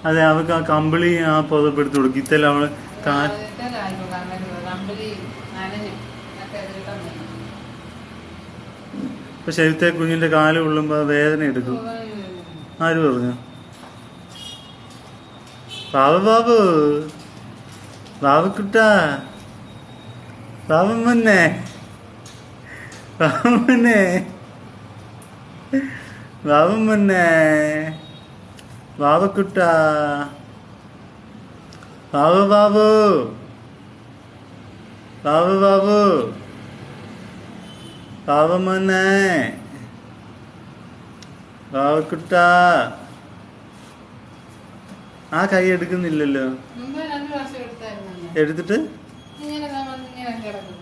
അതെ, അവർക്ക് ആ കമ്പിളി ആ പുതപ്പെടുത്ത് കൊടുക്കും. ഇതെല്ലാം അവള് ഇപ്പൊ ശരിത്തെ കുഞ്ഞിന്റെ കാല് കൊള്ളുമ്പോ വേദന എടുക്കും. ആര് പറഞ്ഞു? ബാബു ബാബു ബാബുക്കുട്ടാ, ബാബുമ്മന്നെ, ബാബുമ്മന്നെ, ബാബുമ്മന്നെ, ബാബുക്കുട്ടാ, ബാബു ബാബു, ബാബു ബാബു, ബാബുമ്മന്നെ, ബാബുക്കുട്ടാ. ആ കൈ എടുക്കുന്നില്ലല്ലോ. എടുത്തിട്ട്